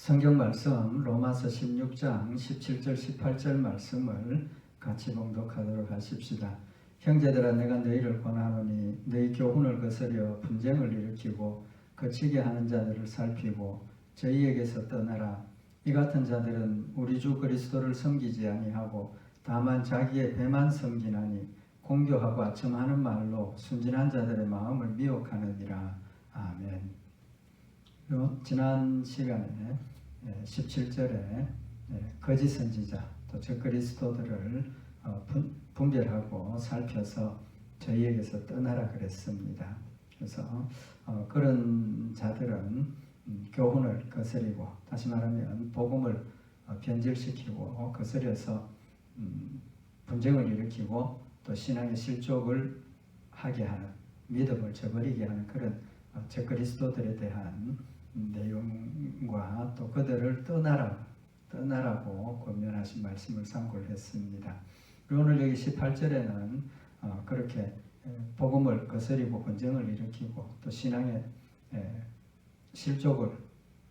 성경 말씀 로마서 16장 17절 18절 말씀을 같이 봉독하도록 하십시다. 형제들아 내가 너희를 권하노니 너희 교훈을 거스려 분쟁을 일으키고 거치게 하는 자들을 살피고 저희에게서 떠나라. 이 같은 자들은 우리 주 그리스도를 섬기지 아니하고 다만 자기의 배만 섬기나니 공교하고 아첨하는 말로 순진한 자들의 마음을 미혹하느니라. 아멘. 지난 시간에 17절에 거짓 선지자 또 적그리스도들을 분별하고 살펴서 저희에게서 떠나라 그랬습니다. 그래서 그런 자들은 교훈을 거스리고, 다시 말하면 복음을 변질시키고 거스려서 분쟁을 일으키고 또 신앙의 실족을 하게 하는, 믿음을 저버리게 하는 그런 적그리스도들에 대한 내용과 또 그들을 떠나라고 권면하신 말씀을 상고를 했습니다. 오늘 여기 18절에는 그렇게 복음을 거스리고 분쟁을 일으키고 또 신앙의 실족을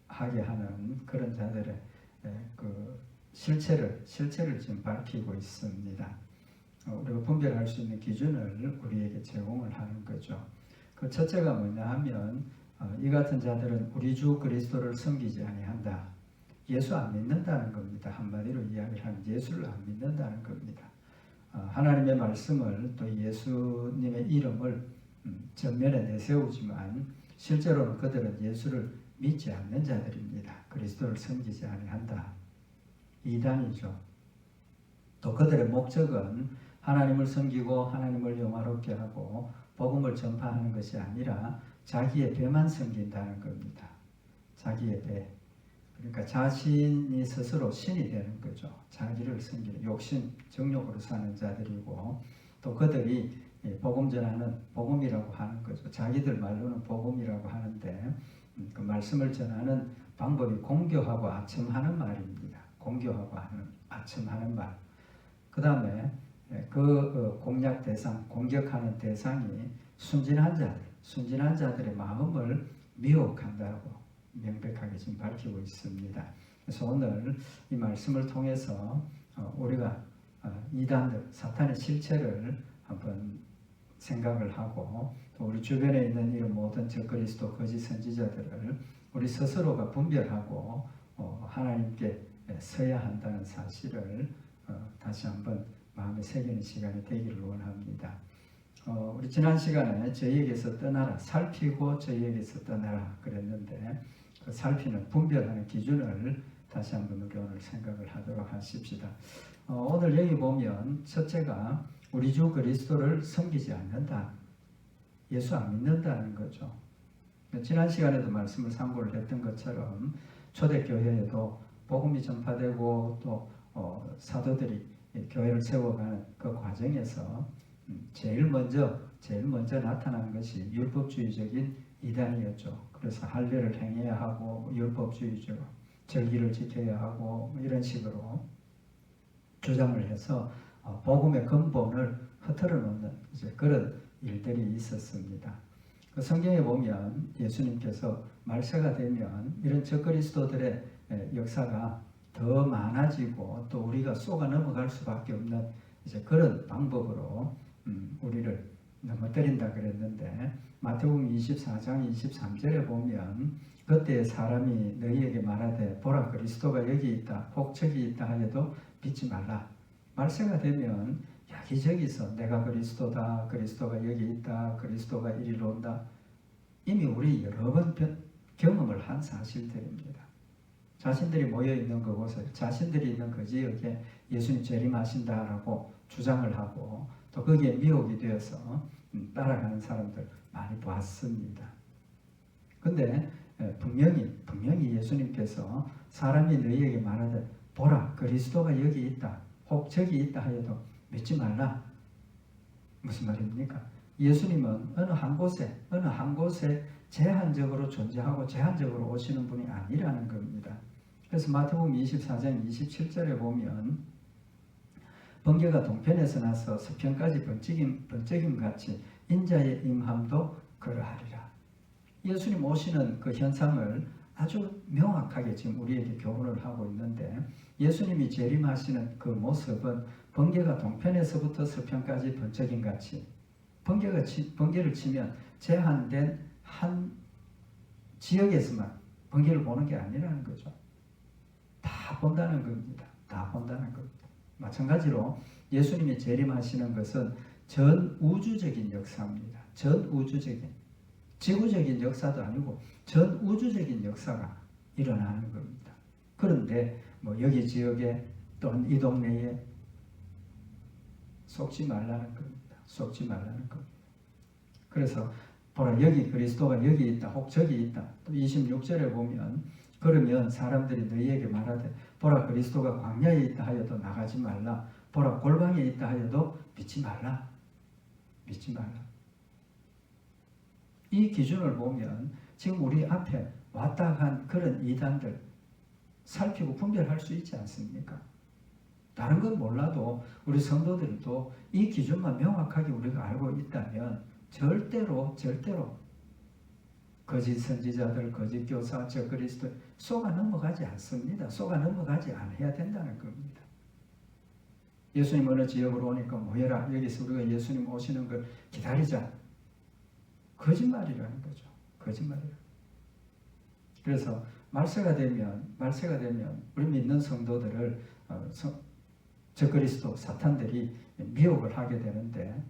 하게 하는 그런 자들의 그 실체를 지금 밝히고 있습니다. 우리가 분별할 수 있는 기준을 우리에게 제공을 하는 거죠. 그 첫째가 뭐냐 하면 이 같은 자들은 우리 주 그리스도를 섬기지 아니한다. 예수 안 믿는다는 겁니다. 한마디로 이야기를 하면 예수를 안 믿는다는 겁니다. 하나님의 말씀을 또 예수님의 이름을 전면에 내세우지만 실제로는 그들은 예수를 믿지 않는 자들입니다. 그리스도를 섬기지 아니한다. 이단이죠. 또 그들의 목적은 하나님을 섬기고 하나님을 영화롭게 하고 복음을 전파하는 것이 아니라 자기의 배만 섬긴다는 겁니다. 자기의 배. 그러니까 자신이 스스로 신이 되는 거죠. 자기를 섬기는 욕심, 정욕으로 사는 자들이고 또 그들이 복음 전하는 복음이라고 하는 거죠. 자기들 말로는 복음이라고 하는데 그 말씀을 전하는 방법이 공교하고 아첨하는 말입니다. 공교하고 아첨하는 말. 그 다음에 그 공략 대상, 공격하는 대상이 순진한 자들의 마음을 미혹한다고 명백하게 지금 밝히고 있습니다. 그래서 오늘 이 말씀을 통해서 우리가 이단들, 사탄의 실체를 한번 생각을 하고 또 우리 주변에 있는 이런 모든 적그리스도 거짓 선지자들을 우리 스스로가 분별하고 하나님께 서야 한다는 사실을 다시 한번 마음에 새기는 시간이 되기를 원합니다. 우리 지난 시간에 저희에게서 떠나라, 살피고 저희에게서 떠나라 그랬는데 그 살피는, 분별하는 기준을 다시 한번 우리 오늘 생각을 하도록 하십시다. 오늘 여기 보면 첫째가 우리 주 그리스도를 섬기지 않는다. 예수 안 믿는다는 거죠. 지난 시간에도 말씀을 상고를 했던 것처럼 초대교회에도 복음이 전파되고 또 사도들이 교회를 세워가는 그 과정에서 제일 먼저 나타난 것이 율법주의적인 이단이었죠. 그래서 할례를 행해야 하고 율법주의적으로 절기를 지켜야 하고 이런 식으로 주장을 해서 복음의 근본을 흐트러 놓는 그런 일들이 있었습니다. 그 성경에 보면 예수님께서 말세가 되면 이런 적그리스도들의 역사가 더 많아지고 또 우리가 쏘가 넘어갈 수밖에 없는 그런 방법으로 우리를 넘어뜨린다 그랬는데 마태복음 24장 23절에 보면 그때 사람이 너희에게 말하되 보라 그리스도가 여기 있다 혹 저기 있다 하여도 믿지 말라. 말세가 되면 여기저기서 내가 그리스도다, 그리스도가 여기 있다, 그리스도가 이리로 온다, 이미 우리 여러 번 경험을 한 사실들입니다. 자신들이 모여있는 그곳에, 자신들이 있는 그 지역에 예수님 재림하신다라고 주장을 하고 또 거기에 미혹이 되어서 따라가는 사람들 많이 봤습니다. 근데 분명히 예수님께서 사람이 너희에게 말하되 보라 그리스도가 여기 있다 혹 저기 있다 하여도 믿지 말라. 무슨 말입니까? 예수님은 어느 한 곳에 제한적으로 존재하고 제한적으로 오시는 분이 아니라는 겁니다. 그래서 마태복음 24장 27절에 보면 번개가 동편에서 나서 서편까지 번쩍임같이 인자의 임함도 그러하리라. 예수님 오시는 그 현상을 아주 명확하게 지금 우리에게 교훈을 하고 있는데, 예수님이 재림하시는 그 모습은 번개가 동편에서부터 서편까지 번쩍임같이 번개를 치면 제한된 한 지역에서만 번개를 보는 게 아니라는 거죠. 다 본다는 겁니다. 다 본다는 겁니다. 마찬가지로 예수님이 재림하시는 것은 전 우주적인 역사입니다. 전 우주적인, 지구적인 역사도 아니고 전 우주적인 역사가 일어나는 겁니다. 그런데 뭐 여기 지역에 또는 이 동네에 속지 말라는 겁니다. 속지 말라는 겁니다. 그래서 보라, 여기 그리스도가 여기 있다, 혹 저기 있다. 또 26절에 보면, 그러면 사람들이 너희에게 말하되 보라, 그리스도가 광야에 있다 하여도 나가지 말라. 보라, 골방에 있다 하여도 믿지 말라. 믿지 말라. 이 기준을 보면 지금 우리 앞에 왔다 간 그런 이단들 살피고 분별할 수 있지 않습니까? 다른 건 몰라도 우리 성도들도 이 기준만 명확하게 우리가 알고 있다면 절대로 거짓 선지자들, 거짓 교사, 저그리스도 속아 넘어가지 않습니다. 속아 넘어가지 않아야 된다는 겁니다. 예수님 어느 지역으로 오니까 모여라. 여기서 우리가 예수님 오시는 걸 기다리자. 거짓말이라는 거죠. 거짓말이라. 그래서 말세가 되면 우리 믿는 성도들을 저그리스도 사탄들이 미혹을 하게 되는데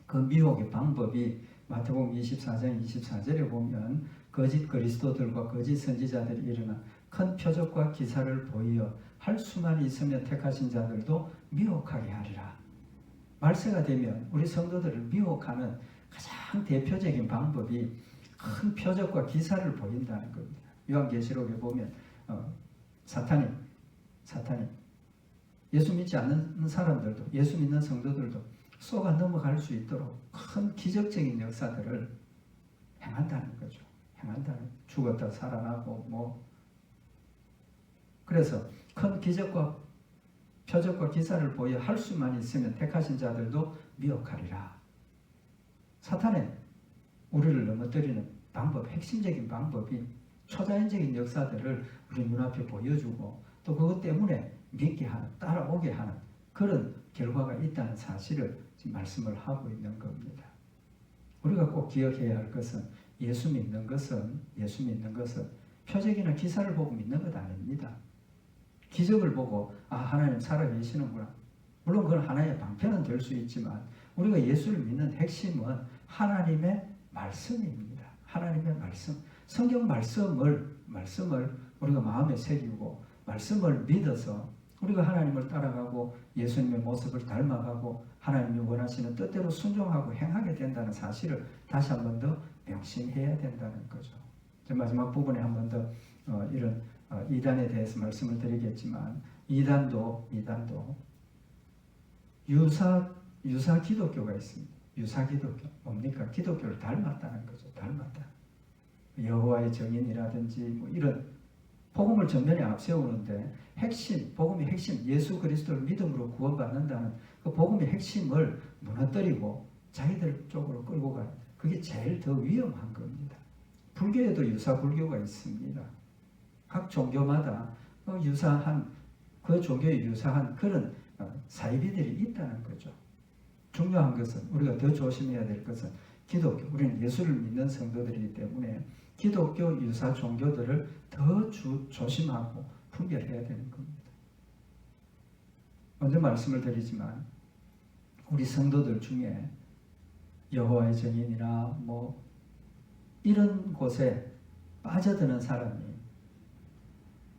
그 미혹의 방법이 마태복음 24장 24절에 보면 거짓 그리스도들과 거짓 선지자들이 일어나 큰 표적과 기사를 보이어 할 수만 있으면 택하신 자들도 미혹하게 하리라. 말세가 되면 우리 성도들을 미혹하는 가장 대표적인 방법이 큰 표적과 기사를 보인다는 겁니다. 요한계시록에 보면 사탄이 예수 믿지 않는 사람들도, 예수 믿는 성도들도 속아 넘어갈 수 있도록 큰 기적적인 역사들을 행한다는 거죠. 죽었다 살아나고 그래서 큰 기적과 표적과 기사를 보여 할 수만 있으면 택하신 자들도 미혹하리라. 사탄의 우리를 넘어뜨리는 방법, 핵심적인 방법이 초자연적인 역사들을 우리 눈앞에 보여주고 또 그것 때문에 믿게 하는, 따라오게 하는 그런 결과가 있다는 사실을 지금 말씀을 하고 있는 겁니다. 우리가 꼭 기억해야 할 것은 예수 믿는 것은 표적이나 기사를 보고 믿는 것 아닙니다. 기적을 보고 하나님 살아계시는구나. 물론 그건 하나의 방편은 될 수 있지만 우리가 예수를 믿는 핵심은 하나님의 말씀입니다. 하나님의 말씀. 성경 말씀을 우리가 마음에 새기고 말씀을 믿어서 우리가 하나님을 따라가고 예수님의 모습을 닮아가고 하나님이 원하시는 뜻대로 순종하고 행하게 된다는 사실을 다시 한 번 더 명심해야 된다는 거죠. 마지막 부분에 한 번 더 이런 이단에 대해서 말씀을 드리겠지만 이단도 유사 기독교가 있습니다. 유사 기독교 뭡니까? 기독교를 닮았다는 거죠. 닮았다. 여호와의 정인이라든지 뭐 이런 복음을 전면에 앞세우는데 복음의 핵심, 예수 그리스도를 믿음으로 구원받는다는 그 복음의 핵심을 무너뜨리고 자기들 쪽으로 끌고 가는 그게 제일 더 위험한 겁니다. 불교에도 유사 불교가 있습니다. 각 종교마다 그 종교에 유사한 그런 사이비들이 있다는 거죠. 중요한 것은 우리가 더 조심해야 될 것은 기독교, 우리는 예수를 믿는 성도들이기 때문에 기독교 유사 종교들을 더 조심하고 분별해야 되는 겁니다. 먼저 말씀을 드리지만 우리 성도들 중에 여호와의 증인이나 이런 곳에 빠져드는 사람이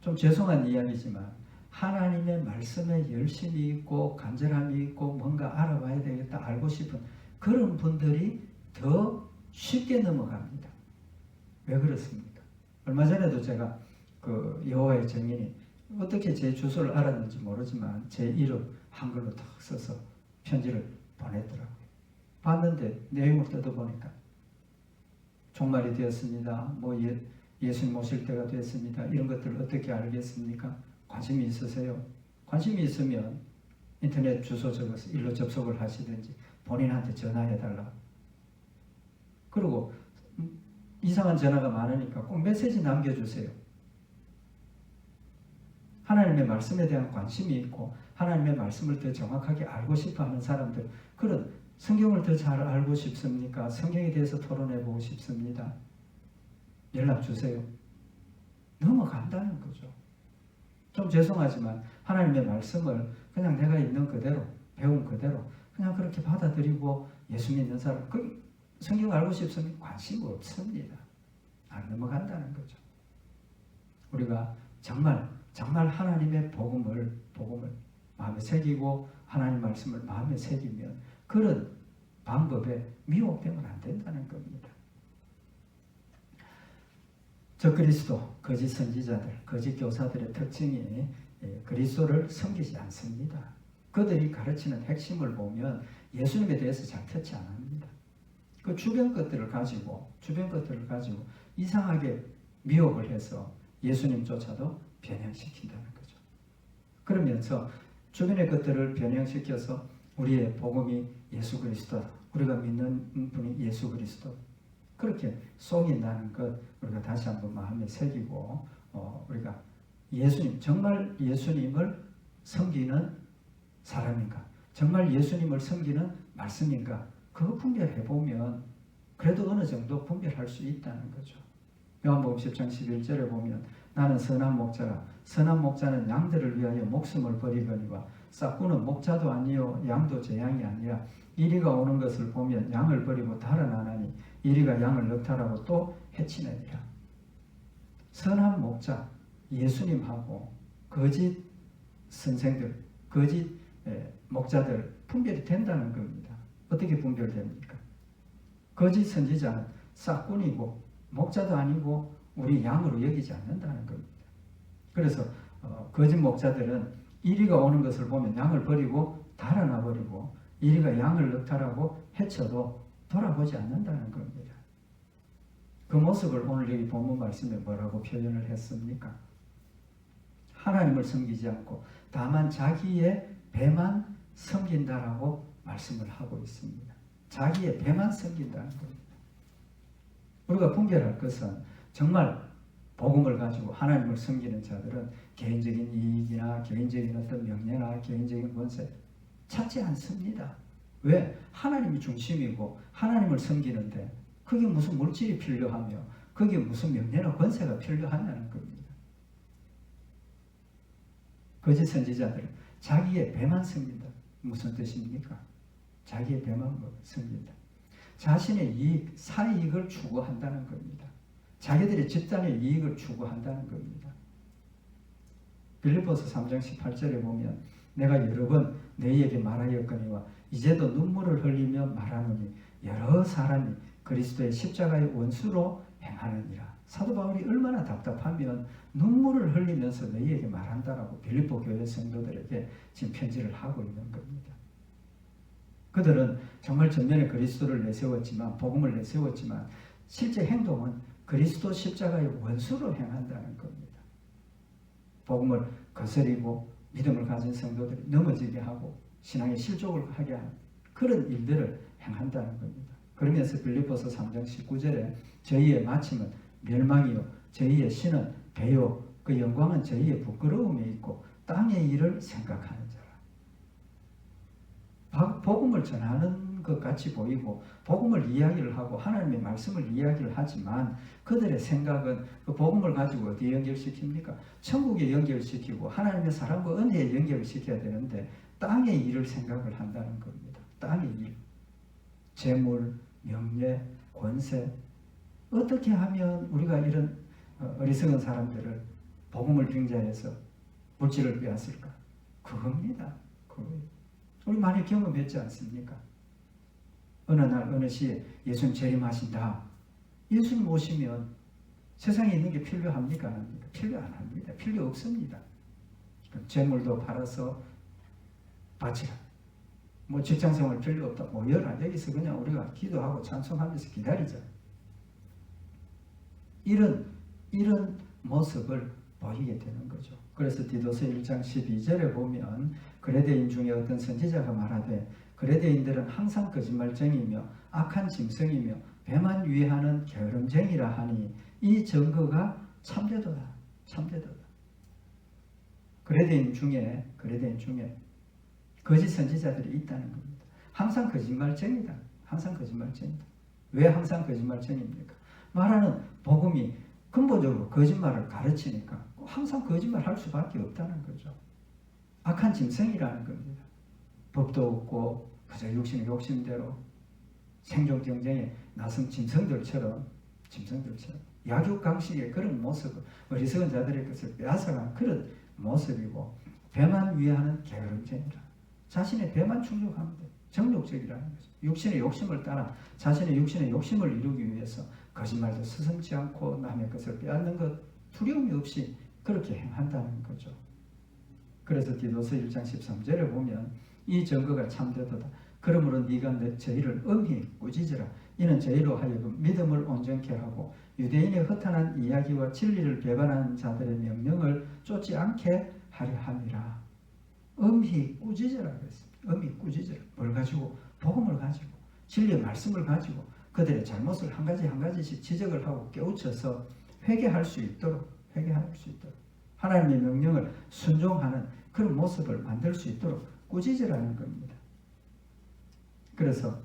좀 죄송한 이야기지만 하나님의 말씀에 열심이 있고 간절함이 있고 뭔가 알아봐야 되겠다 알고 싶은 그런 분들이 더 쉽게 넘어갑니다. 왜 그렇습니까? 얼마 전에도 제가 그 여호와의 증인이 어떻게 제 주소를 알았는지 모르지만 제 이름 한글로 탁 써서 편지를 보냈더라고요. 봤는데 내용을 뜯어보니까 종말이 되었습니다. 예수님 오실 때가 됐습니다. 이런 것들을 어떻게 알겠습니까? 관심이 있으세요? 관심이 있으면 인터넷 주소 적어서 일로 접속을 하시든지 본인한테 전화해달라. 그리고 이상한 전화가 많으니까 꼭 메시지 남겨주세요. 하나님의 말씀에 대한 관심이 있고 하나님의 말씀을 더 정확하게 알고 싶어하는 사람들, 그런 성경을 더 잘 알고 싶습니까? 성경에 대해서 토론해보고 싶습니다. 연락 주세요. 넘어간다는 거죠. 좀 죄송하지만 하나님의 말씀을 그냥 내가 있는 그대로, 배운 그대로 그냥 그렇게 받아들이고 예수 믿는 사람, 성경 알고 싶습니까? 관심 없습니다. 안 넘어간다는 거죠. 우리가 정말 하나님의 복음을 마음에 새기고 하나님 말씀을 마음에 새기면 그런 방법에 미혹되면 안 된다는 겁니다. 적그리스도, 거짓 선지자들, 거짓 교사들의 특징이 그리스도를 섬기지 않습니다. 그들이 가르치는 핵심을 보면 예수님에 대해서 잘 터치 안 합니다. 그 주변 것들을 가지고 이상하게 미혹을 해서 예수님조차도 변형시킨다는 거죠. 그러면서 주변의 것들을 변형시켜서 우리의 복음이 예수 그리스도, 우리가 믿는 분이 예수 그리스도, 그렇게 속인다는 것 우리가 다시 한번 마음에 새기고 우리가 예수님, 정말 예수님을 섬기는 사람인가, 정말 예수님을 섬기는 말씀인가, 그거 분별해보면 그래도 어느 정도 분별할 수 있다는 거죠. 요한복음 10장 11절에 보면 나는 선한 목자라, 선한 목자는 양들을 위하여 목숨을 버리거니와 싹구는 목자도 아니요 양도 제 양이 아니라 이리가 오는 것을 보면 양을 버리고 달아나나니 이리가 양을 넉탈하고 또 해치느니라. 선한 목자 예수님하고 거짓 선생들, 거짓 목자들 분별이 된다는 겁니다. 어떻게 분별됩니까? 거짓 선지자는 싹꾼이고 목자도 아니고 우리 양으로 여기지 않는다는 겁니다. 그래서 거짓 목자들은 이리가 오는 것을 보면 양을 버리고 달아나 버리고 이리가 양을 넉탈하고 해쳐도 돌아보지 않는다는 겁니다. 그 모습을 오늘 여기 본문 말씀에 뭐라고 표현을 했습니까? 하나님을 섬기지 않고 다만 자기의 배만 섬긴다라고 말씀을 하고 있습니다. 자기의 배만 섬긴다는 겁니다. 우리가 분별할 것은 정말 복음을 가지고 하나님을 섬기는 자들은 개인적인 이익이나 개인적인 어떤 명예나 개인적인 권세 찾지 않습니다. 왜? 하나님이 중심이고 하나님을 섬기는데 그게 무슨 물질이 필요하며 그게 무슨 명예나 권세가 필요하냐는 겁니다. 거짓 선지자들은 자기의 배만 섬긴다. 무슨 뜻입니까? 자기의 배만 섬긴다. 자신의 이익, 사이익을 추구한다는 겁니다. 자기들의 집단의 이익을 추구한다는 겁니다. 빌립보서 3장 18절에 보면 내가 여러 번 너희에게 말하였거니와 이제도 눈물을 흘리며 말하노니 여러 사람이 그리스도의 십자가의 원수로 행하느니라. 사도 바울이 얼마나 답답하면 눈물을 흘리면서 너희에게 말한다라고 빌립보 교회 성도들에게 지금 편지를 하고 있는 겁니다. 그들은 정말 전면에 그리스도를 내세웠지만, 복음을 내세웠지만 실제 행동은 그리스도 십자가의 원수로 행한다는 겁니다. 복음을 거스리고 믿음을 가진 성도들이 넘어지게 하고 신앙의 실족을 하게 하는 그런 일들을 행한다는 겁니다. 그러면서 빌립보서 3장 19절에 저희의 마침은 멸망이요 저희의 신은 배요 그 영광은 저희의 부끄러움에 있고 땅의 일을 생각하는 자라. 복음을 전하는 것 같이 보이고 복음을 이야기를 하고 하나님의 말씀을 이야기를 하지만 그들의 생각은 그 복음을 가지고 어디에 연결시킵니까? 천국에 연결시키고 하나님의 사랑과 은혜에 연결을 시켜야 되는데 땅의 일을 생각을 한다는 겁니다. 땅의 일, 재물, 명예, 권세, 어떻게 하면 우리가 이런 어리석은 사람들을 복음을 빙자해서 물질을 빼앗을까? 그겁니다. 우리 많이 경험했지 않습니까? 어느 날 어느 시에 예수님 재림하신다. 예수님 오시면 세상에 있는 게 필요합니까? 안 합니까? 필요 안 합니다. 필요 없습니다. 재물도 팔아서 바치라. 뭐 직장생활 필요 없다. 모여라. 여기서 그냥 우리가 기도하고 찬송하면서 기다리자. 이런 모습을 보이게 되는 거죠. 그래서 디도서 1장 12절에 보면 그레데인 중에 어떤 선지자가 말하되 그레데인들은 항상 거짓말쟁이며 악한 짐승이며 배만 위하는 게으름쟁이라 하니 이 증거가 참되도다. 참되도다. 그레데인 중에 거짓 선지자들이 있다는 겁니다. 항상 거짓말쟁이다. 항상 거짓말쟁이다. 왜 항상 거짓말쟁입니까? 말하는 복음이 근본적으로 거짓말을 가르치니까 항상 거짓말 할 수밖에 없다는 거죠. 악한 짐승이라는 겁니다. 법도 없고 그저 육신의 욕심대로 생존 경쟁에 나선 짐승들처럼 약육강식의 그런 모습을 어리석은 자들의 것을 빼앗아간 그런 모습이고 배만 위하는 게으름쟁이라. 자신의 배만 충족하면 돼. 정욕적이라는 거죠. 육신의 욕심을 따라 자신의 육신의 욕심을 이루기 위해서 거짓말도 스승치 않고 남의 것을 빼앗는 것 두려움이 없이 그렇게 행한다는 거죠. 그래서 디도서 1장 13절에 보면 이 증거가 참되도다. 그러므로 네가 저희를 엄히 꾸짖으라. 이는 저희로 하여금 믿음을 온전케 하고 유대인의 허탄한 이야기와 진리를 배반하는 자들의 명령을 쫓지 않게 하려 함이라. 엄히 꾸짖으라 그랬습니다. 엄히 꾸짖으라. 뭘 가지고? 복음을 가지고 진리의 말씀을 가지고 그들의 잘못을 한 가지씩 지적을 하고 깨우쳐서 회개할 수 있도록 하나님의 명령을 순종하는 그런 모습을 만들 수 있도록 꾸짖으라는 겁니다. 그래서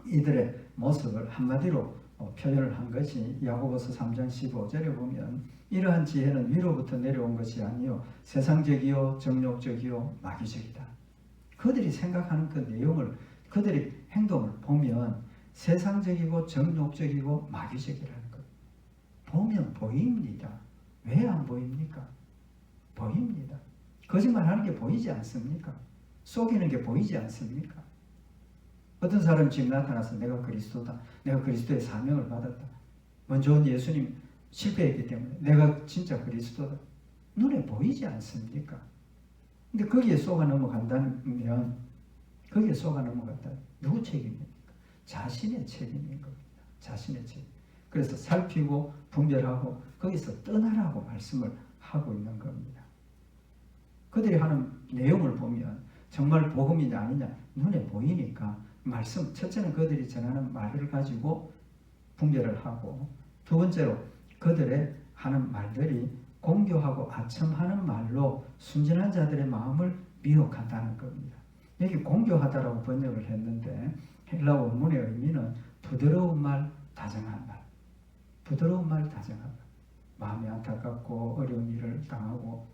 이들의 모습을 한마디로 표현을 한 것이 야고보서 3장 15절에 보면 이러한 지혜는 위로부터 내려온 것이 아니요 세상적이요 정욕적이요 마귀적이다. 그들이 생각하는 그 내용을 그들의 행동을 보면 세상적이고 정욕적이고 마귀적이라는 것 보면 보입니다. 왜 안 보입니까? 보입니다. 거짓말하는 게 보이지 않습니까? 속이는 게 보이지 않습니까? 어떤 사람 지금 나타나서 내가 그리스도다. 내가 그리스도의 사명을 받았다. 먼저 온 예수님 실패했기 때문에 내가 진짜 그리스도다. 눈에 보이지 않습니까? 근데 거기에 속아 넘어간다면 누구 책임입니까? 자신의 책임인 겁니다. 자신의 책임. 그래서 살피고 분별하고 거기서 떠나라고 말씀을 하고 있는 겁니다. 그들이 하는 내용을 보면 정말 복음이냐 아니냐 눈에 보이니까 말씀, 첫째는 그들이 전하는 말을 가지고 분별을 하고 두 번째로 그들의 하는 말들이 공교하고 아첨하는 말로 순진한 자들의 마음을 미혹한다는 겁니다. 여기 공교하다라고 번역을 했는데 헬라 원문의 의미는 부드러운 말, 다정한 말. 부드러운 말, 다정한 말. 마음이 안타깝고 어려운 일을 당하고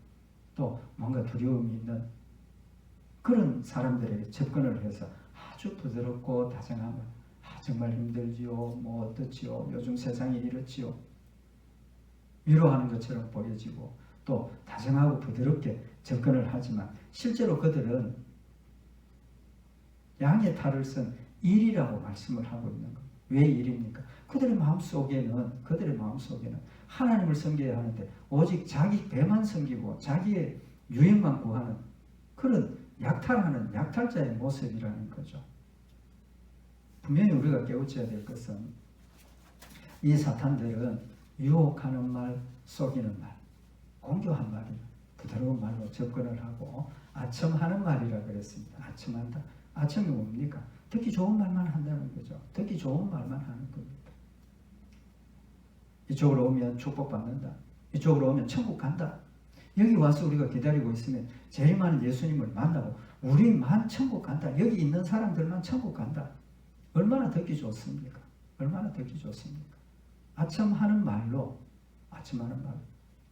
또 뭔가 두려움이 있는 그런 사람들에게 접근을 해서 아주 부드럽고 다정한 말. 정말 힘들지요. 뭐 어떻지요. 요즘 세상이 이렇지요. 위로하는 것처럼 보여지고 또 다정하고 부드럽게 접근을 하지만 실제로 그들은 양의 탈을 쓴 일이라고 말씀을 하고 있는 겁니다. 왜 일입니까? 그들의 마음속에는 하나님을 섬겨야 하는데 오직 자기 배만 섬기고 자기의 유익만 구하는 그런 약탈하는 약탈자의 모습이라는 거죠. 분명히 우리가 깨우쳐야 될 것은 이 사탄들은 유혹하는 말, 속이는 말, 공교한 말이나 부드러운 말로 접근을 하고 아첨하는 말이라 그랬습니다. 아첨한다. 아첨이 뭡니까? 듣기 좋은 말만 한다는 거죠. 듣기 좋은 말만 하는 겁니다. 이쪽으로 오면 축복받는다. 이쪽으로 오면 천국 간다. 여기 와서 우리가 기다리고 있으면 제일 많은 예수님을 만나고 우리만 천국 간다. 여기 있는 사람들만 천국 간다. 얼마나 듣기 좋습니까? 얼마나 듣기 좋습니까? 아첨하는 말로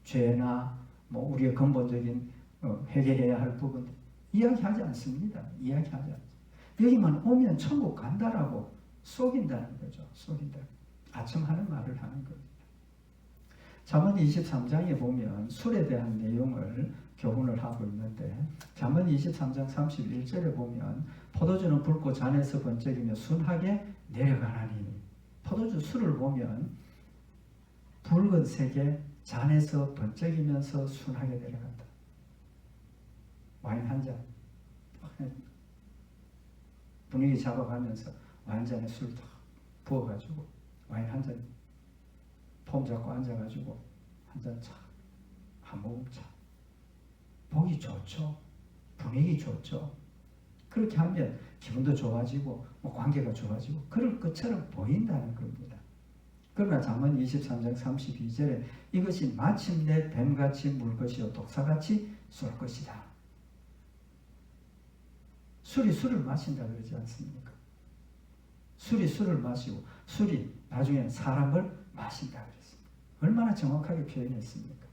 죄나 뭐 우리의 근본적인 해결해야 할 부분 이야기하지 않습니다. 여기만 오면 천국 간다라고 속인다는 거죠. 아첨하는 말을 하는 겁니다. 잠언 23장에 보면 술에 대한 내용을 교훈을 하고 있는데 잠언 23장 31절에 보면 포도주는 붉고 잔에서 번쩍이며 순하게 내려가나니 포도주 술을 보면 붉은색의 잔에서 번쩍이면서 순하게 내려간다. 와인 한 잔 분위기 잡아가면서 와인 한 잔에 술 딱 부어가지고 와인 한 잔 폼 잡고 앉아가지고 한 잔 차, 한 모금 차. 보기 좋죠. 분위기 좋죠. 그렇게 하면 기분도 좋아지고 관계가 좋아지고 그럴 것처럼 보인다는 겁니다. 그러나 잠언 23장 32절에 이것이 마침내 뱀같이 물 것이요 독사같이 쏠 것이다. 술이 술을 마신다 그러지 않습니까? 술이 술을 마시고 술이 나중에 사람을 마신다 그랬습니다. 얼마나 정확하게 표현했습니까?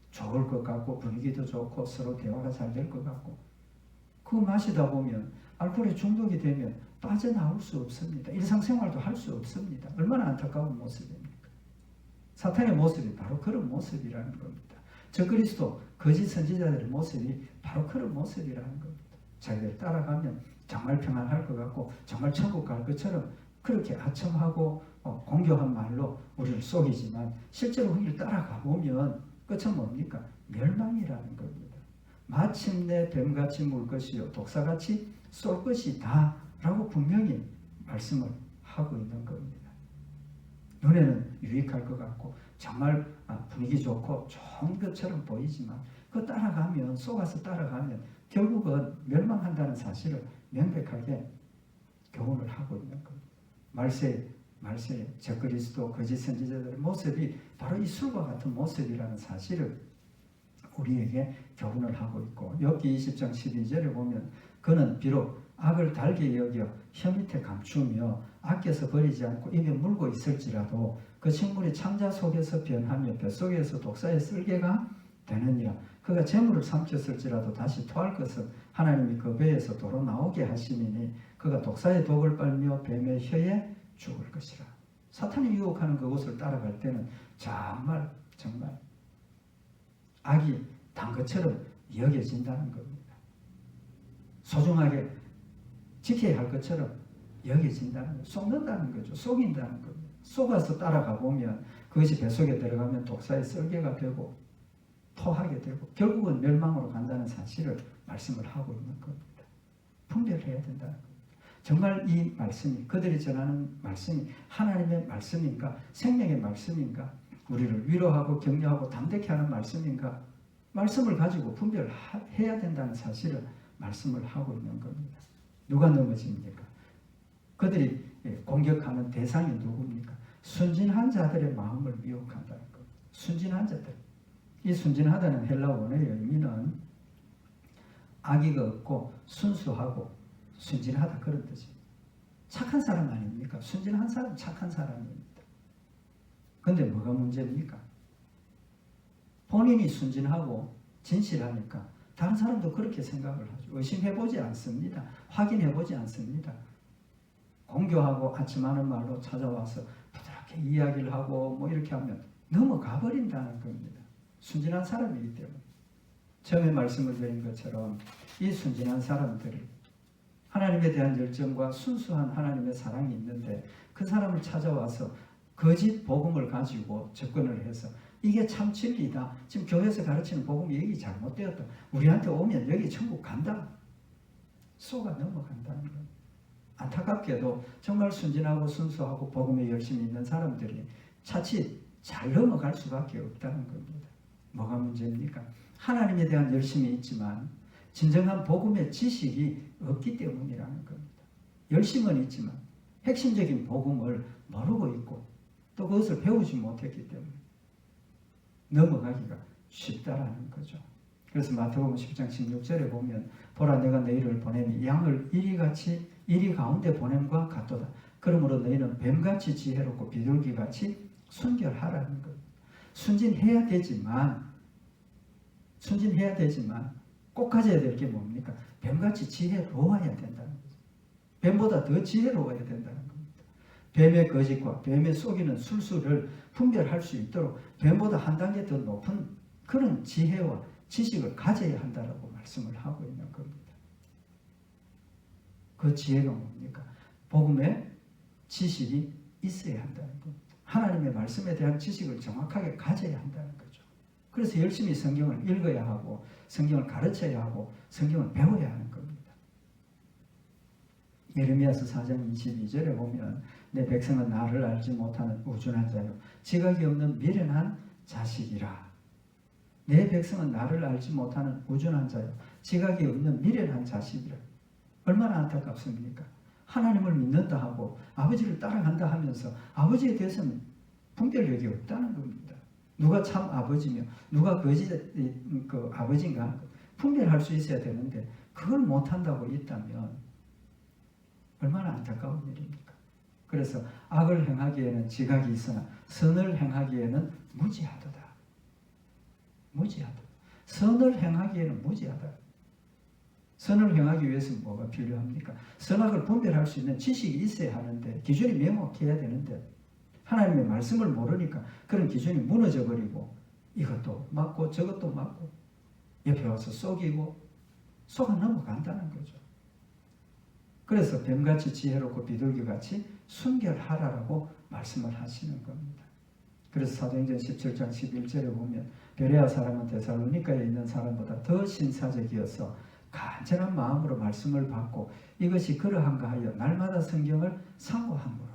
좋을 것 같고 분위기도 좋고 서로 대화가 잘 될 것 같고 그거 마시다 보면 알코올에 중독이 되면 빠져나올 수 없습니다. 일상생활도 할 수 없습니다. 얼마나 안타까운 모습입니까? 사탄의 모습이 바로 그런 모습이라는 겁니다. 적그리스도 거짓 선지자들의 모습이 바로 그런 모습이라는 겁니다. 자기를 따라가면 정말 평안할 것 같고 정말 천국 갈 것처럼 그렇게 아첨하고 공교한 말로 우리를 속이지만 실제로 우리를 따라가 보면 끝은 뭡니까? 멸망이라는 겁니다. 마침내 뱀같이 물 것이요 독사같이 쏠 것이다 라고 분명히 말씀을 하고 있는 겁니다. 눈에는 유익할 것 같고 정말 분위기 좋고 좋은 것처럼 보이지만 그 따라가면 속아서 따라가면 결국은 멸망한다는 사실을 명백하게 교훈을 하고 있는 겁니다. 말세 적그리스도 거짓 선지자들의 모습이 바로 이 술과 같은 모습이라는 사실을 우리에게 교훈을 하고 있고 욥기 20장 12절에 보면 그는 비록 악을 달게 여겨 혀 밑에 감추며 아껴서 버리지 않고 입에 물고 있을지라도 그 식물이 창자 속에서 변하며 뱃속에서 독사의 쓸개가 되느니라. 그가 재물을 삼켰을지라도 다시 토할 것은 하나님이 그 배에서 도로 나오게 하시니 그가 독사의 독을 빨며 뱀의 혀에 죽을 것이라. 사탄이 유혹하는 그곳을 따라갈 때는 정말 악이 단 것처럼 여겨진다는 겁니다. 소중하게 지켜야 할 것처럼 여겨진다는 거죠. 속는다는 거죠. 속인다는 겁니다. 속아서 따라가 보면 그것이 뱃속에 들어가면 독사의 쓸개가 되고 토하게 되고 결국은 멸망으로 간다는 사실을 말씀을 하고 있는 겁니다. 분별해야 된다는 겁니다. 정말 이 말씀이 그들이 전하는 말씀이 하나님의 말씀인가 생명의 말씀인가 우리를 위로하고 격려하고 담대케 하는 말씀인가 말씀을 가지고 분별해야 된다는 사실을 말씀을 하고 있는 겁니다. 누가 넘어집니까? 그들이 공격하는 대상이 누굽니까? 순진한 자들의 마음을 미혹한다는 겁니다. 순진한 자들. 이 순진하다는 헬라 원어의 의미는 악의가 없고 순수하고 순진하다 그런 뜻입니다. 착한 사람 아닙니까? 순진한 사람 착한 사람입니다. 근데 뭐가 문제입니까? 본인이 순진하고 진실하니까 다른 사람도 그렇게 생각을 하죠. 의심해보지 않습니다. 확인해보지 않습니다. 공교하고 아침하는 말로 찾아와서 부드럽게 이야기를 하고 이렇게 하면 넘어가 버린다는 겁니다. 순진한 사람이기 때문에. 처음에 말씀을 드린 것처럼 이 순진한 사람들이 하나님에 대한 열정과 순수한 하나님의 사랑이 있는데 그 사람을 찾아와서 거짓 복음을 가지고 접근을 해서 이게 참 진리다. 지금 교회에서 가르치는 복음이 여기 잘못되었다. 우리한테 오면 여기 천국 간다. 속아 넘어간다는 겁니다. 안타깝게도 정말 순진하고 순수하고 복음에 열심히 있는 사람들이 차치 잘 넘어갈 수밖에 없다는 겁니다. 뭐가 문제입니까? 하나님에 대한 열심이 있지만 진정한 복음의 지식이 없기 때문이라는 겁니다. 열심은 있지만 핵심적인 복음을 모르고 있고 또 그것을 배우지 못했기 때문에 넘어가기가 쉽다라는 거죠. 그래서 마태복음 10장 16절에 보면 보라 내가 너희를 보내니 양을 이리 가운데 보냄과 같도다. 그러므로 너희는 뱀같이 지혜롭고 비둘기같이 순결하라는 겁니다. 순진해야 되지만 꼭 가져야 될 게 뭡니까? 뱀같이 지혜로워야 된다는 거죠. 뱀보다 더 지혜로워야 된다는 겁니다. 뱀의 거짓과 뱀의 속이는 술수를 분별할 수 있도록 뱀보다 한 단계 더 높은 그런 지혜와 지식을 가져야 한다라고 말씀을 하고 있는 겁니다. 그 지혜가 뭡니까? 복음의 지식이 있어야 한다는 겁니다. 하나님의 말씀에 대한 지식을 정확하게 가져야 한다는 거죠. 그래서 열심히 성경을 읽어야 하고 성경을 가르쳐야 하고 성경을 배워야 하는 겁니다. 예레미야서 4장 22절에 보면 내 백성은 나를 알지 못하는 우준한 자요 지각이 없는 미련한 자식이라. 내 백성은 나를 알지 못하는 우준한 자요 지각이 없는 미련한 자식이라. 얼마나 안타깝습니까? 하나님을 믿는다 하고 아버지를 따라간다 하면서 아버지에 대해서는 분별력이 없다는 겁니다. 누가 참 아버지며 누가 거짓 그 아버지인가 분별할 수 있어야 되는데 그걸 못한다고 있다면 얼마나 안타까운 일입니까? 그래서 악을 행하기에는 지각이 있으나 선을 행하기에는 무지하도다. 무지하다. 선을 행하기에는 무지하다. 선을 행하기 위해서는 뭐가 필요합니까? 선악을 분별할 수 있는 지식이 있어야 하는데 기준이 명확해야 되는데 하나님의 말씀을 모르니까 그런 기준이 무너져 버리고 이것도 맞고 저것도 맞고 옆에 와서 속이고 속아 넘어간다는 거죠. 그래서 뱀같이 지혜롭고 비둘기같이 순결하라라고 말씀을 하시는 겁니다. 그래서 사도행전 17장 11절에 보면 베레아 사람은 데살로니가에 있는 사람보다 더 신사적이어서 간절한 마음으로 말씀을 받고 이것이 그러한가 하여 날마다 성경을 상고하므로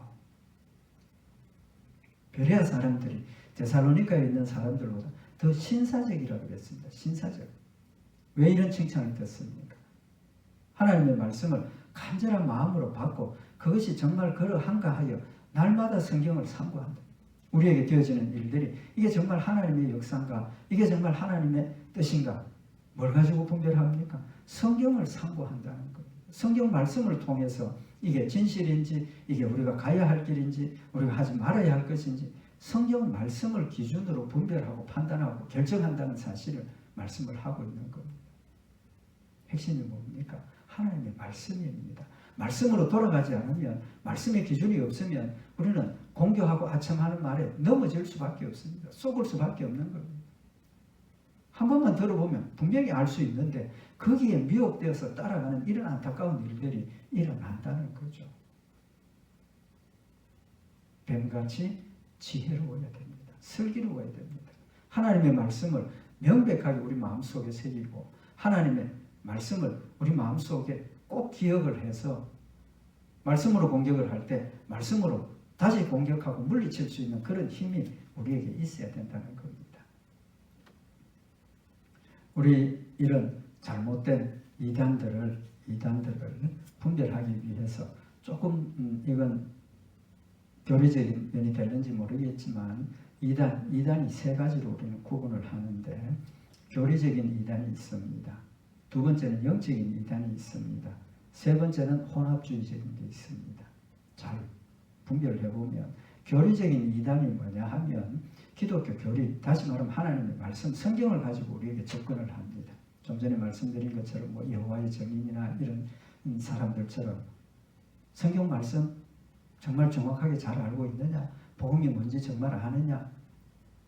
베레아 사람들이 데살로니가에 있는 사람들보다 더 신사적이라고 했습니다. 신사적. 왜 이런 칭찬을 듣습니까? 하나님의 말씀을 간절한 마음으로 받고 그것이 정말 그러한가 하여 날마다 성경을 상고한다. 우리에게 되어지는 일들이 이게 정말 하나님의 역사인가? 이게 정말 하나님의 뜻인가? 뭘 가지고 분별합니까? 성경을 상고한다는 겁니다. 성경 말씀을 통해서 이게 진실인지 이게 우리가 가야 할 길인지 우리가 하지 말아야 할 것인지 성경 말씀을 기준으로 분별하고 판단하고 결정한다는 사실을 말씀을 하고 있는 겁니다. 핵심이 뭡니까? 하나님의 말씀입니다. 말씀으로 돌아가지 않으면 말씀의 기준이 없으면 우리는 공격하고 아첨하는 말에 넘어질 수밖에 없습니다. 속을 수밖에 없는 겁니다. 한 번만 들어보면 분명히 알 수 있는데 거기에 미혹되어서 따라가는 이런 안타까운 일들이 일어난다는 거죠. 뱀같이 지혜로워야 됩니다. 슬기로워야 됩니다. 하나님의 말씀을 명백하게 우리 마음속에 새기고 하나님의 말씀을 우리 마음속에 꼭 기억을 해서 말씀으로 공격을 할 때 말씀으로 다시 공격하고 물리칠 수 있는 그런 힘이 우리에게 있어야 된다는 겁니다. 우리 이런 잘못된 이단들을 분별하기 위해서 조금 이건 교리적인 면이 되는지 모르겠지만 이단이 세 가지로 우리는 구분을 하는데 교리적인 이단이 있습니다. 두 번째는 영적인 이단이 있습니다. 세 번째는 혼합주의적인 게 있습니다. 잘 분별해보면 교리적인 이단이 뭐냐 하면 기독교 교리, 다시 말하면 하나님의 말씀, 성경을 가지고 우리에게 접근을 합니다. 좀 전에 말씀드린 것처럼 뭐 여호와의 증인이나 이런 사람들처럼 성경 말씀 정말 정확하게 잘 알고 있느냐, 복음이 뭔지 정말 아느냐,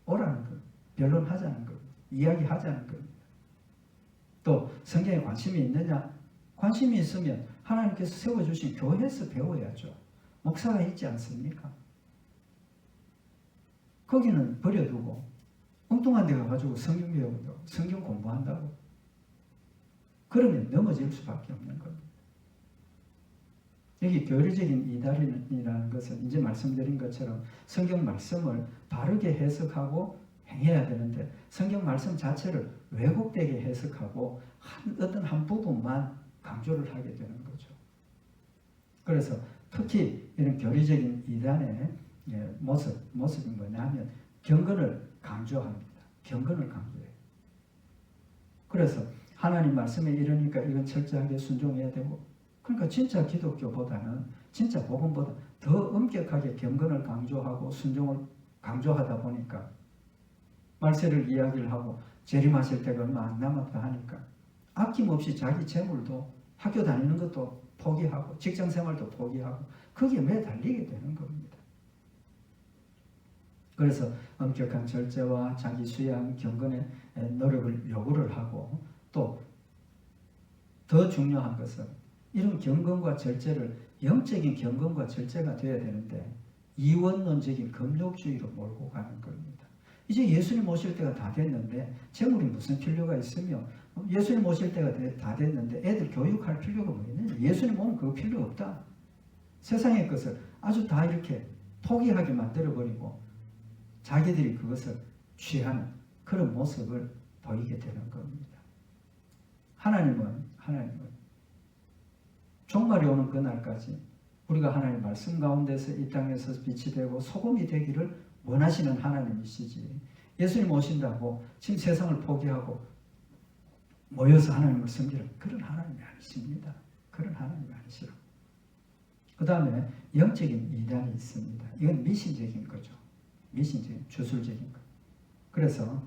오라는 것, 변론하자는 것, 이야기하자는 것. 또 성경에 관심이 있느냐, 관심이 있으면 하나님께서 세워주신 교회에서 배워야죠. 목사가 있지 않습니까? 거기는 버려두고 엉뚱한 데 가가지고 성경 배우고 성경 공부한다고 그러면 넘어질 수밖에 없는 겁니다. 여기 교리적인 이단이라는 것은 이제 말씀드린 것처럼 성경 말씀을 바르게 해석하고 행해야 되는데 성경 말씀 자체를 왜곡되게 해석하고 어떤 한 부분만 강조를 하게 되는 거죠. 그래서 특히 이런 교리적인 이단의 모습이 뭐냐면 경건을 강조합니다. 경건을 강조해요. 그래서 하나님 말씀에 이러니까 이건 철저하게 순종해야 되고 그러니까 진짜 기독교보다는 진짜 복음보다 더 엄격하게 경건을 강조하고 순종을 강조하다 보니까 말세를 이야기를 하고 재림하실 때가 얼마 안 남았다 하니까 아낌없이 자기 재물도 학교 다니는 것도 포기하고 직장생활도 포기하고 거기에 매달리게 되는 겁니다. 그래서 엄격한 절제와 자기 수양, 경건의 노력을 요구를 하고 또 더 중요한 것은 이런 경건과 절제를 영적인 경건과 절제가 되어야 되는데 이원론적인 금욕주의로 몰고 가는 겁니다. 이제 예수님 오실 때가 다 됐는데 재물이 무슨 필요가 있으며 예수님 오실 때가 다 됐는데 애들 교육할 필요가 뭐 있느냐. 예수님 오면 그거 필요 없다. 세상의 것을 아주 다 이렇게 포기하게 만들어버리고 자기들이 그것을 취하는 그런 모습을 보이게 되는 겁니다. 하나님은 종말이 오는 그날까지 우리가 하나님의 말씀 가운데서 이 땅에서 빛이 되고 소금이 되기를 원하시는 하나님이시지, 예수님 오신다고 지금 세상을 포기하고 모여서 하나님을 섬기는 그런 하나님이 아니십니다. 그런 하나님이 아니시라. 그 다음에 영적인 이단이 있습니다. 이건 미신적인 거죠. 미신적인, 주술적인 거. 그래서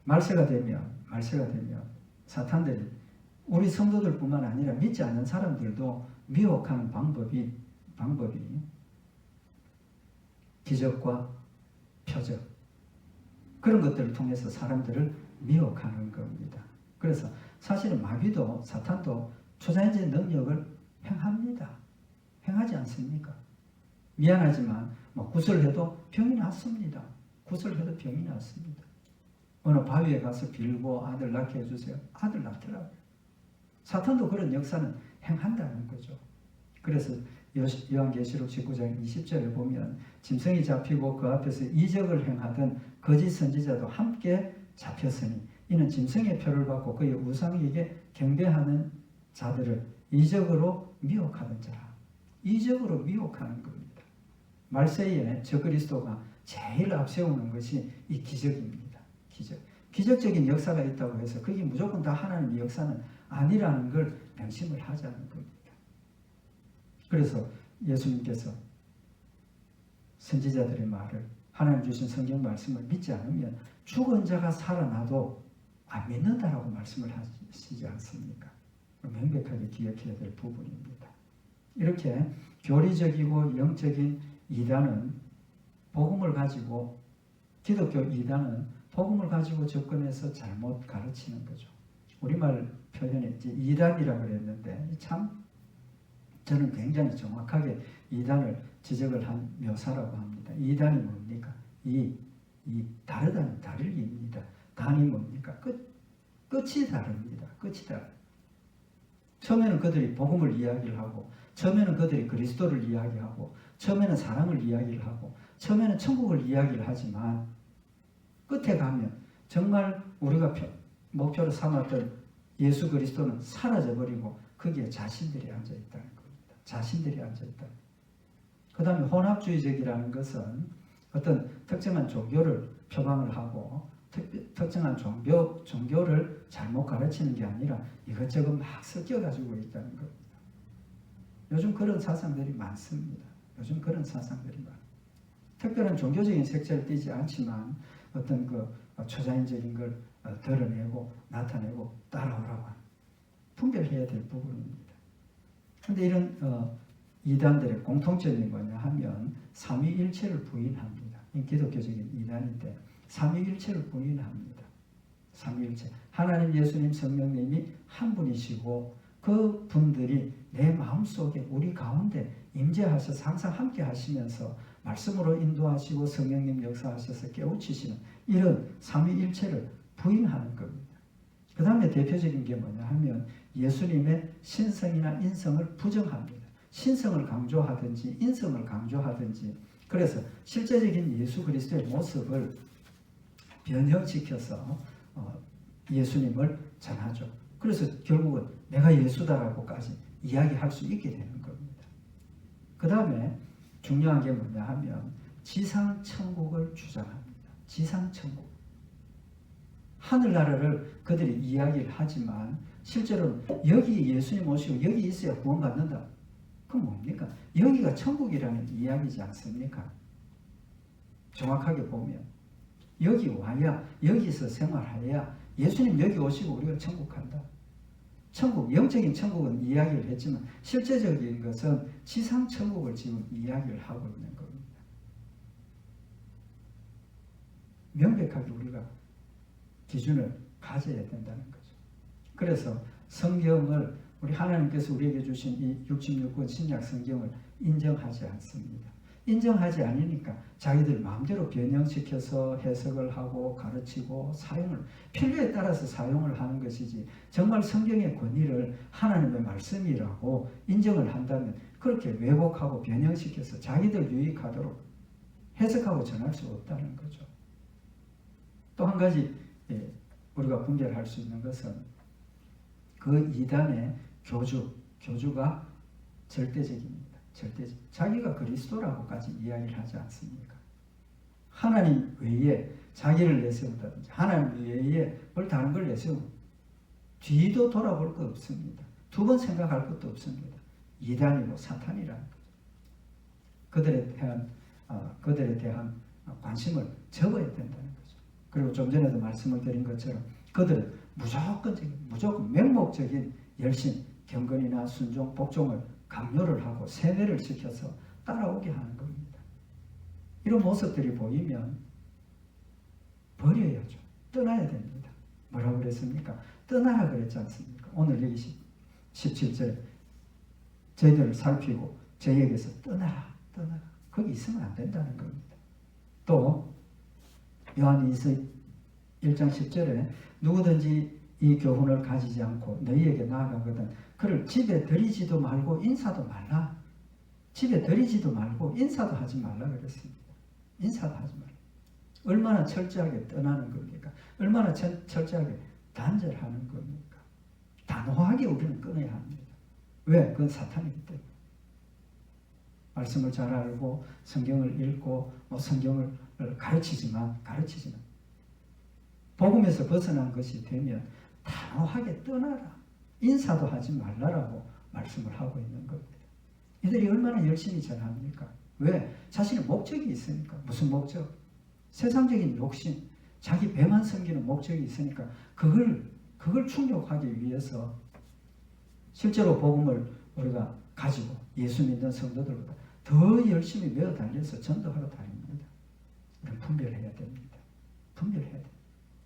말세가 되면 사탄들이 우리 성도들뿐만 아니라 믿지 않는 사람들도 미혹하는 방법이 기적과 표적, 그런 것들을 통해서 사람들을 미혹하는 겁니다. 그래서 사실은 마귀도 사탄도 초자연적인 능력을 행합니다. 행하지 않습니까? 미안하지만 구슬해도 병이 났습니다. 구슬해도 병이 났습니다. 어느 바위에 가서 빌고 아들 낳게 해주세요. 아들 낳더라고요. 사탄도 그런 역사는 행한다는 거죠. 그래서 요한계시록 19장 20절에 보면 짐승이 잡히고 그 앞에서 이적을 행하던 거짓 선지자도 함께 잡혔으니 이는 짐승의 표를 받고 그의 우상에게 경배하는 자들을 이적으로 미혹하던 자라. 이적으로 미혹하는 겁니다. 말세에 적그리스도가 제일 앞세우는 것이 이 기적입니다. 기적적인 역사가 있다고 해서 그게 무조건 다 하나님의 역사는 아니라는 걸 명심을 하자는 겁니다. 그래서 예수님께서 선지자들의 말을, 하나님 주신 성경 말씀을 믿지 않으면 죽은 자가 살아나도 안 믿는다라고 말씀을 하시지 않습니까? 명백하게 기억해야 될 부분입니다. 이렇게 교리적이고 영적인 이단은 복음을 가지고, 기독교 이단은 복음을 가지고 접근해서 잘못 가르치는 거죠. 우리말 표현에 이제 이단이라고 그랬는데 참 저는 굉장히 정확하게 이단을 지적을 한 묘사라고 합니다. 이단이 뭡니까? 다르다는 다르기입니다. 단이 뭡니까? 끝이 다릅니다. 끝이 다릅니다. 처음에는 그들이 복음을 이야기를 하고, 처음에는 그들이 그리스도를 이야기하고, 처음에는 사랑을 이야기를 하고, 처음에는 천국을 이야기를 하지만 끝에 가면 정말 우리가 목표로 삼았던 예수 그리스도는 사라져버리고 거기에 자신들이 앉아있다는 겁니다. 자신들이 앉아있다. 그 다음에 혼합주의적이라는 것은 어떤 특정한 종교를 표방을 하고 특정한 종교를 잘못 가르치는 게 아니라 이것저것 막 섞여가지고 있다는 겁니다. 요즘 그런 사상들이 많습니다. 특별한 종교적인 색채를 띠지 않지만 어떤 초자연적인 걸 드러내고 나타내고 따라오라고 합니다. 분별해야 될 부분입니다. 그런데 이런 이단들의 공통점이 뭐냐 하면 삼위일체를 부인합니다. 기독교적인 이단인데 삼위일체를 부인합니다. 삼위일체. 하나님, 예수님, 성령님이 한 분이시고 그 분들이 내 마음속에 우리 가운데 임재하셔서 항상 함께 하시면서 말씀으로 인도하시고 성령님 역사하셔서 깨우치시는 이런 삼위일체를 부인하는 겁니다. 그 다음에 대표적인 게 뭐냐 하면 예수님의 신성이나 인성을 부정합니다. 신성을 강조하든지 인성을 강조하든지, 그래서 실제적인 예수 그리스도의 모습을 변형시켜서 예수님을 전하죠. 그래서 결국은 내가 예수다라고까지 이야기할 수 있게 되는 겁니다. 그 다음에 중요한 게 뭐냐 하면 지상천국을 주장합니다. 지상천국. 하늘나라를 그들이 이야기를 하지만 실제로는 여기 예수님 오시고 여기 있어야 구원받는다. 그건 뭡니까? 여기가 천국이라는 이야기지 않습니까? 정확하게 보면 여기 와야, 여기서 생활해야 예수님 여기 오시고 우리가 천국 간다. 천국, 영적인 천국은 이야기를 했지만 실제적인 것은 지상 천국을 지금 이야기를 하고 있는 겁니다. 명백하게 우리가 기준을 가져야 된다는 거죠. 그래서 성경을, 우리 하나님께서 우리에게 주신 이 66권 신약 성경을 인정하지 않습니다. 인정하지 않으니까 자기들 마음대로 변형시켜서 해석을 하고 가르치고 사용을, 필요에 따라서 사용을 하는 것이지, 정말 성경의 권위를 하나님의 말씀이라고 인정을 한다면 그렇게 왜곡하고 변형시켜서 자기들 유익하도록 해석하고 전할 수 없다는 거죠. 또 한 가지 우리가 분별할 수 있는 것은 그 이단의 교주, 교주가 절대적입니다. 절대적. 자기가 그리스도라고까지 이야기를 하지 않습니까? 하나님 외에 자기를 내세운다든지 하나님 외에 뭘 다른 걸 내세우면 뒤도 돌아볼 것 없습니다. 두 번 생각할 것도 없습니다. 이단이고 사탄이라는 거죠. 그들에 대한 관심을 접어야 된다는 거죠. 그리고 좀 전에도 말씀을 드린 것처럼 그들은 무조건 맹목적인 열심, 경건이나 순종, 복종을 강요를 하고 세뇌를 시켜서 따라오게 하는 겁니다. 이런 모습들이 보이면 버려야죠. 떠나야 됩니다. 뭐라고 그랬습니까? 떠나라 그랬지 않습니까? 오늘 여기 17절에 저희들을 살피고 저희에게서 떠나라. 거기 있으면 안 된다는 겁니다. 또 요한일서 1장 10절에 누구든지 이 교훈을 가지지 않고 너희에게 나아가거든 그를 집에 들이지도 말고 인사도 말라. 집에 들이지도 말고 인사도 하지 말라 그랬습니다. 인사도 하지 말라. 얼마나 철저하게 떠나는 겁니까? 얼마나 철저하게 단절하는 겁니까? 단호하게 우리는 끊어야 합니다. 왜? 그건 사탄이기 때문에. 말씀을 잘 알고 성경을 읽고 성경을 가르치지만 복음에서 벗어난 것이 되면 단호하게 떠나라. 인사도 하지 말라라고 말씀을 하고 있는 겁니다. 이들이 얼마나 열심히 전합니까? 왜? 자신의 목적이 있으니까. 무슨 목적? 세상적인 욕심, 자기 배만 섬기는 목적이 있으니까 그걸 충족하기 위해서 실제로 복음을 우리가 가지고 예수 믿는 성도들보다 더 열심히 매어 달려서 전도하러 다닙니다. 우리는 분별해야 됩니다. 분별해야 됩니다.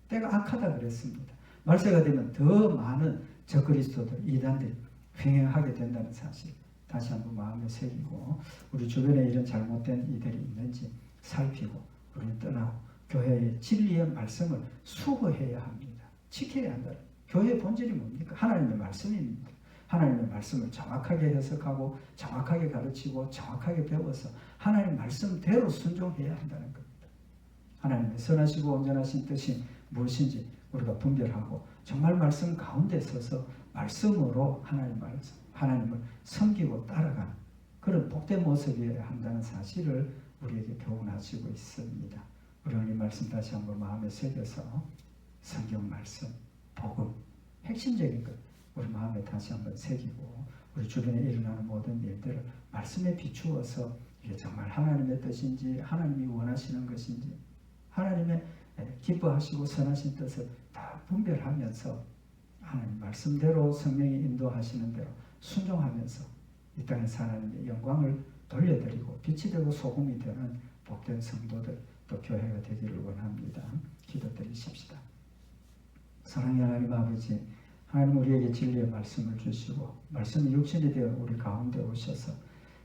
때가 악하다 그랬습니다. 말세가 되면 더 많은 적그리스도들, 이단들이 횡행하게 된다는 사실 다시 한번 마음에 새기고 우리 주변에 이런 잘못된 이들이 있는지 살피고 우리는 떠나고 교회의 진리의 말씀을 수호해야 합니다. 지켜야 한다. 교회의 본질이 뭡니까? 하나님의 말씀입니다. 하나님의 말씀을 정확하게 해석하고 정확하게 가르치고 정확하게 배워서 하나님의 말씀대로 순종해야 한다는 겁니다. 하나님의 선하시고 온전하신 뜻이 무엇인지 우리가 분별하고 정말 말씀 가운데 서서 말씀으로 하나님을 섬기고 따라가는 그런 복된 모습이어야 한다는 사실을 우리에게 교훈하시고 있습니다. 우리는 이 말씀 다시 한번 마음에 새겨서 성경 말씀, 복음, 핵심적인 것 우리 마음에 다시 한번 새기고 우리 주변에 일어나는 모든 일들을 말씀에 비추어서 이게 정말 하나님의 뜻인지 하나님이 원하시는 것인지 하나님의 기뻐하시고 선하신 뜻을 다 분별하면서 하나님 말씀대로 성령이 인도하시는 대로 순종하면서 이 땅에서 하나님의 영광을 돌려드리고 빛이 되고 소금이 되는 복된 성도들 또 교회가 되기를 원합니다. 기도드리십시다. 사랑의 하나님 아버지, 하나님 우리에게 진리의 말씀을 주시고 말씀이 육신이 되어 우리 가운데 오셔서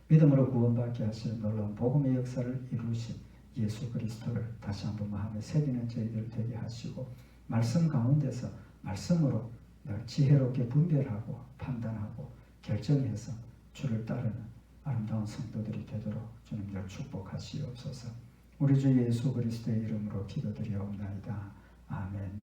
믿음으로 구원받게 하시는 놀라운 복음의 역사를 이루신 예수 그리스도를 다시 한번 마음에 새기는 저희들 되게 하시고 말씀 가운데서 말씀으로 늘 지혜롭게 분별하고 판단하고 결정해서 주를 따르는 아름다운 성도들이 되도록 주님 늘 축복하시옵소서. 우리 주 예수 그리스도의 이름으로 기도드리옵나이다. 아멘.